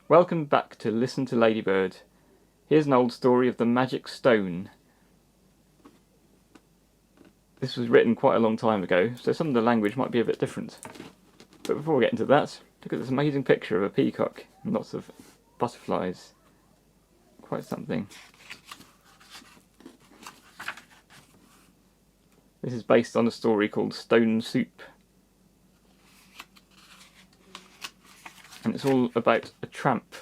Welcome back to Listen to Ladybird. Here's an old story of the magic stone. This was written quite a long time ago, so some of the language might be a bit different. But before we get into that, look at this amazing picture of a peacock and lots of butterflies. Quite something. This is based on a story called Stone Soup. And it's all about a tramp.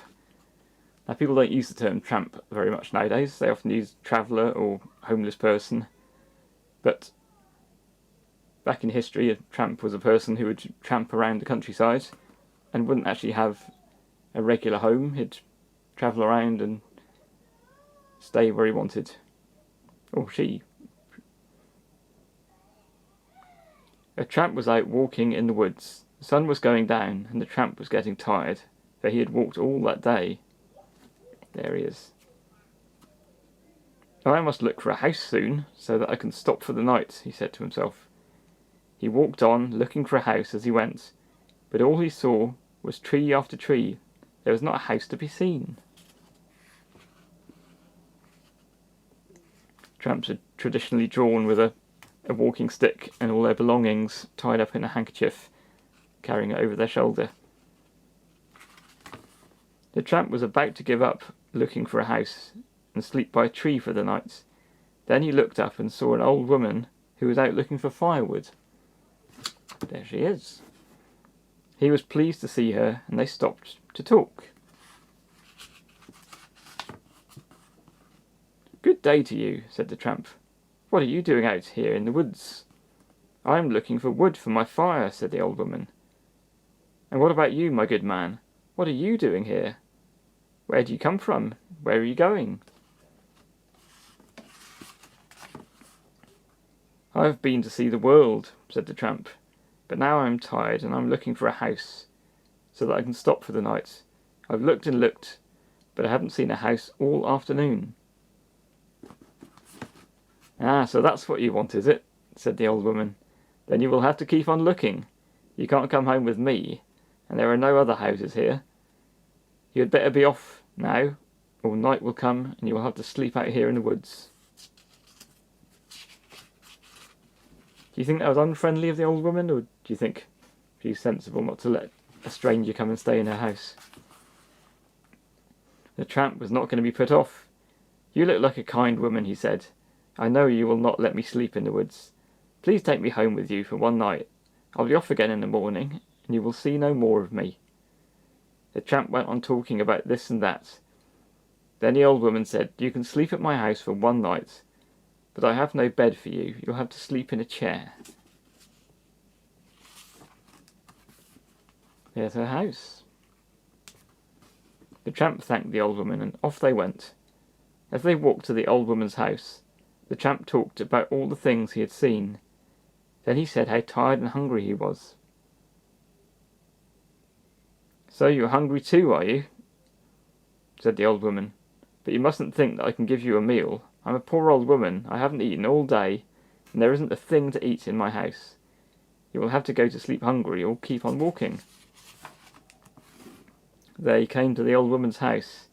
Now, people don't use the term tramp very much nowadays. They often use traveller or homeless person. But back in history, a tramp was a person who would tramp around the countryside and wouldn't actually have a regular home. He'd travel around and stay where he wanted. Or she. A tramp was out walking in the woods. The sun was going down and the tramp was getting tired, for he had walked all that day. There he is. "Oh, I must look for a house soon, so that I can stop for the night," he said to himself. He walked on, looking for a house as he went, but all he saw was tree after tree. There was not a house to be seen. Tramps are traditionally drawn with a walking stick and all their belongings tied up in a handkerchief, carrying it over their shoulder. The tramp was about to give up looking for a house and sleep by a tree for the night. Then he looked up and saw an old woman who was out looking for firewood. There she is. He was pleased to see her, and they stopped to talk. "Good day to you," said the tramp. "What are you doing out here in the woods?" "I am looking for wood for my fire," said the old woman. "And what about you, my good man? What are you doing here? Where do you come from? Where are you going?" "I have been to see the world," said the tramp, "but now I am tired and I'm looking for a house, so that I can stop for the night. I've looked and looked, but I haven't seen a house all afternoon." "Ah, so that's what you want, is it?" said the old woman. "Then you will have to keep on looking. You can't come home with me, and there are no other houses here. You had better be off now, or night will come and you will have to sleep out here in the woods." Do you think that was unfriendly of the old woman, or do you think she's sensible not to let a stranger come and stay in her house? The tramp was not going to be put off. "You look like a kind woman," he said. "I know you will not let me sleep in the woods. Please take me home with you for one night. I'll be off again in the morning, and you will see no more of me." The tramp went on talking about this and that. Then the old woman said, "You can sleep at my house for one night, but I have no bed for you. You'll have to sleep in a chair." There's her house. The tramp thanked the old woman, and off they went. As they walked to the old woman's house, the tramp talked about all the things he had seen. Then he said how tired and hungry he was. "So you're hungry too, are you?" said the old woman. "But you mustn't think that I can give you a meal. I'm a poor old woman. I haven't eaten all day, and there isn't a thing to eat in my house. You will have to go to sleep hungry or keep on walking." They came to the old woman's house.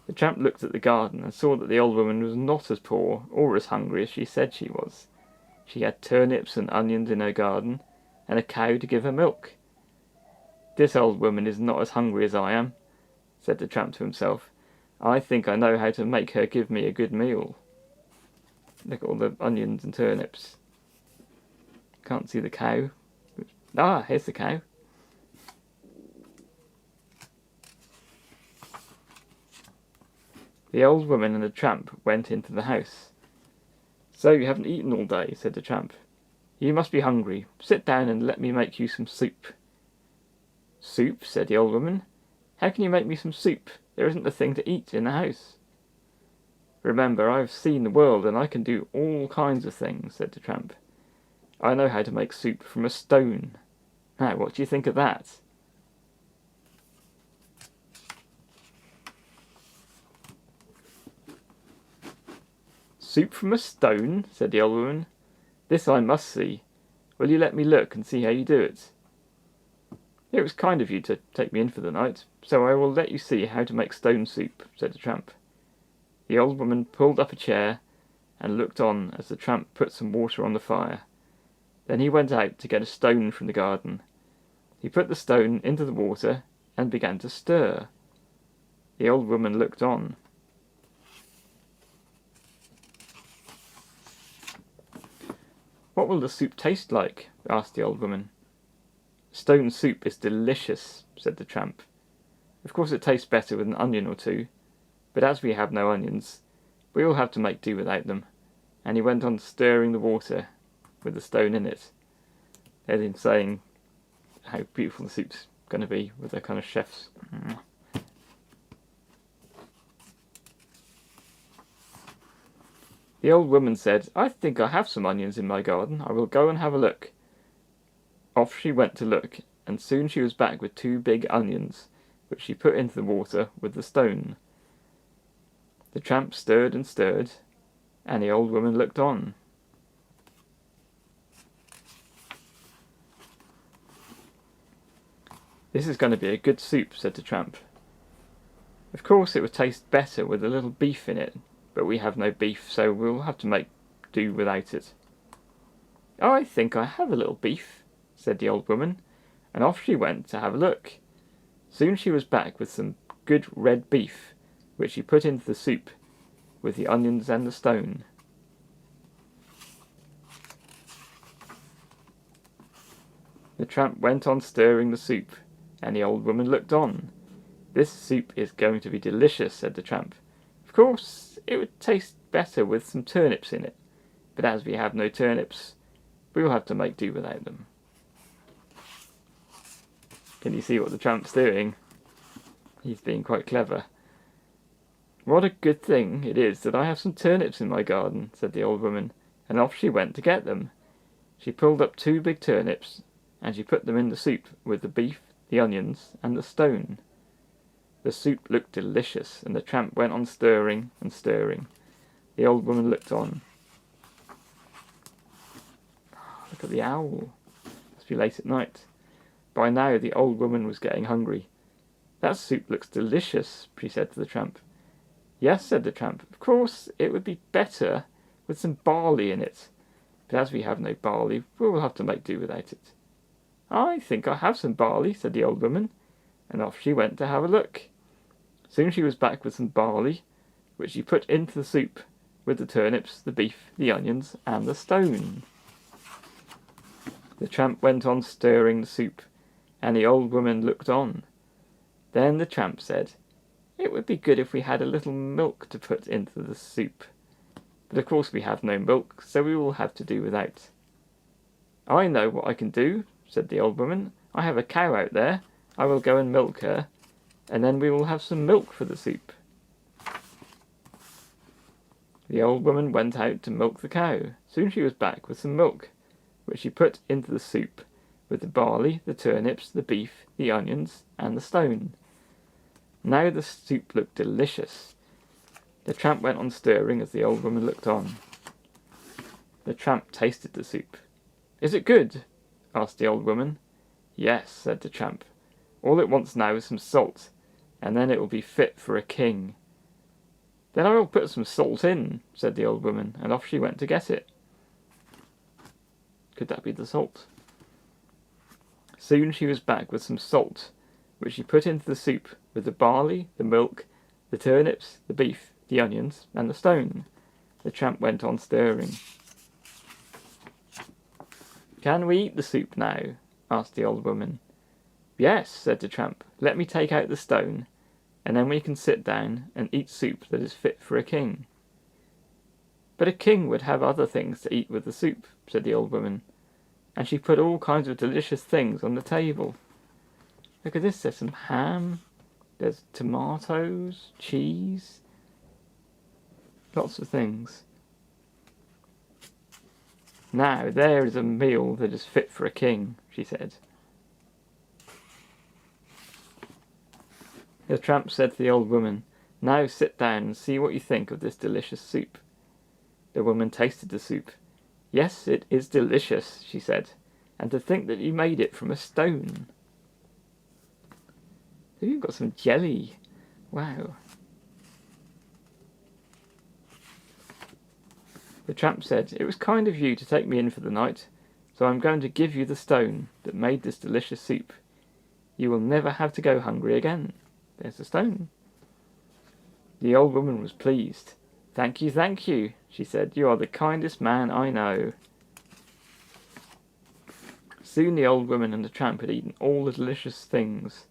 The tramp looked at the garden and saw that the old woman was not as poor or as hungry as she said she was. She had turnips and onions in her garden, and a cow to give her milk. "This old woman is not as hungry as I am," said the tramp to himself. "I think I know how to make her give me a good meal." Look at all the onions and turnips. Can't see the cow. Ah, here's the cow. The old woman and the tramp went into the house. "So you haven't eaten all day," said the tramp. "You must be hungry. Sit down and let me make you some soup." "Soup?" said the old woman. "How can you make me some soup? There isn't a thing to eat in the house." "Remember, I have seen the world, and I can do all kinds of things," said the tramp. "I know how to make soup from a stone. Now, what do you think of that?" "Soup from a stone?" said the old woman. "This I must see. Will you let me look and see how you do it?" "It was kind of you to take me in for the night, so I will let you see how to make stone soup," said the tramp. The old woman pulled up a chair and looked on as the tramp put some water on the fire. Then he went out to get a stone from the garden. He put the stone into the water and began to stir. The old woman looked on. "What will the soup taste like?" asked the old woman. "Stone soup is delicious," said the tramp. "Of course it tastes better with an onion or two, but as we have no onions, we will have to make do without them." And he went on stirring the water with the stone in it. They'd been saying how beautiful the soup's going to be with their kind of chefs. The old woman said, "I think I have some onions in my garden. I will go and have a look." Off she went to look, and soon she was back with 2 big onions, which she put into the water with the stone. The tramp stirred and stirred, and the old woman looked on. "This is going to be a good soup," said the tramp. "Of course it would taste better with a little beef in it, but we have no beef, so we'll have to make do without it." "I think I have a little beef," said the old woman, and off she went to have a look. Soon she was back with some good red beef, which she put into the soup with the onions and the stone. The tramp went on stirring the soup, and the old woman looked on. "This soup is going to be delicious," said the tramp. "Of course it would taste better with some turnips in it, but as we have no turnips, we will have to make do without them." Can you see what the tramp's doing? He's being quite clever. "What a good thing it is that I have some turnips in my garden," said the old woman, and off she went to get them. She pulled up 2 big turnips, and she put them in the soup with the beef, the onions, and the stone. The soup looked delicious, and the tramp went on stirring and stirring. The old woman looked on. Look at the owl. Must be late at night. By now the old woman was getting hungry. "That soup looks delicious," she said to the tramp. "Yes," said the tramp. "Of course it would be better with some barley in it, but as we have no barley, we will have to make do without it." "I think I have some barley," said the old woman, and off she went to have a look. Soon she was back with some barley, which she put into the soup with the turnips, the beef, the onions, and the stone. The tramp went on stirring the soup, and the old woman looked on. Then the tramp said, "It would be good if we had a little milk to put into the soup, but of course we have no milk, so we will have to do without." "I know what I can do," said the old woman. "I have a cow out there. I will go and milk her, and then we will have some milk for the soup." The old woman went out to milk the cow. Soon she was back with some milk, which she put into the soup with the barley, the turnips, the beef, the onions, and the stone. Now the soup looked delicious. The tramp went on stirring as the old woman looked on. The tramp tasted the soup. "Is it good?" asked the old woman. "Yes," said the tramp. "All it wants now is some salt, and then it will be fit for a king." "Then I will put some salt in," said the old woman, and off she went to get it. Could that be the salt? Soon she was back with some salt, which she put into the soup with the barley, the milk, the turnips, the beef, the onions, and the stone. The tramp went on stirring. "Can we eat the soup now?" asked the old woman. "Yes," said the tramp. "Let me take out the stone, and then we can sit down and eat soup that is fit for a king." "But a king would have other things to eat with the soup," said the old woman, and she put all kinds of delicious things on the table. Look at this, there's some ham, there's tomatoes, cheese, lots of things. "Now there is a meal that is fit for a king," she said. The tramp said to the old woman, "Now sit down and see what you think of this delicious soup." The woman tasted the soup. "Yes, it is delicious," she said, "and to think that you made it from a stone." Ooh, you've got some jelly. Wow. The tramp said, "It was kind of you to take me in for the night, so I'm going to give you the stone that made this delicious soup. You will never have to go hungry again. There's the stone." The old woman was pleased. Thank you," she said. "You are the kindest man I know." Soon the old woman and the tramp had eaten all the delicious things.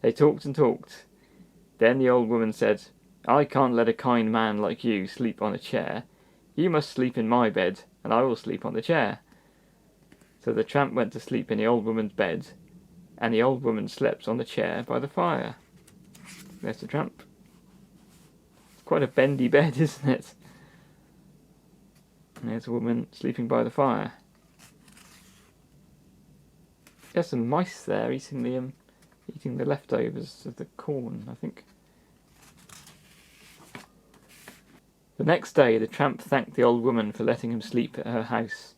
They talked and talked. Then the old woman said, "I can't let a kind man like you sleep on a chair. You must sleep in my bed, and I will sleep on the chair." So the tramp went to sleep in the old woman's bed, and the old woman slept on the chair by the fire. There's the tramp. It's quite a bendy bed, isn't it? And there's a woman sleeping by the fire. There's some mice there eating the leftovers of the corn, I think. The next day the tramp thanked the old woman for letting him sleep at her house.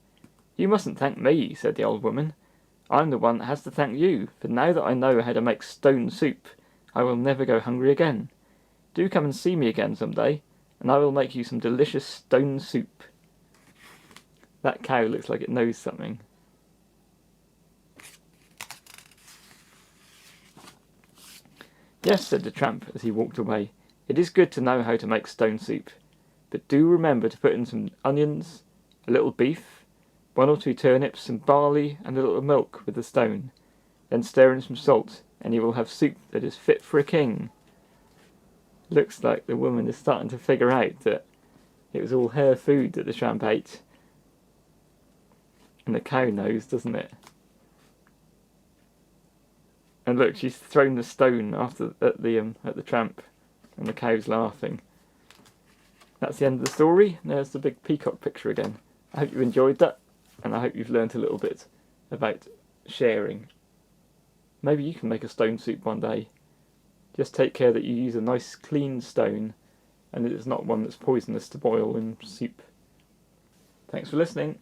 "You mustn't thank me," said the old woman. "I'm the one that has to thank you, for now that I know how to make stone soup, I will never go hungry again. Do come and see me again some day, and I will make you some delicious stone soup." That cow looks like it knows something. "Yes," said the tramp as he walked away, "it is good to know how to make stone soup. But do remember to put in some onions, a little beef, 1 or 2 turnips, some barley, and a little milk with the stone. Then stir in some salt, and you will have soup that is fit for a king." Looks like the woman is starting to figure out that it was all her food that the tramp ate. And the cow knows, doesn't it? And look, she's thrown the stone at the tramp, and the cow's laughing. That's the end of the story. There's the big peacock picture again. I hope you enjoyed that, and I hope you've learnt a little bit about sharing. Maybe you can make a stone soup one day. Just take care that you use a nice clean stone, and it is not one that's poisonous to boil in soup. Thanks for listening.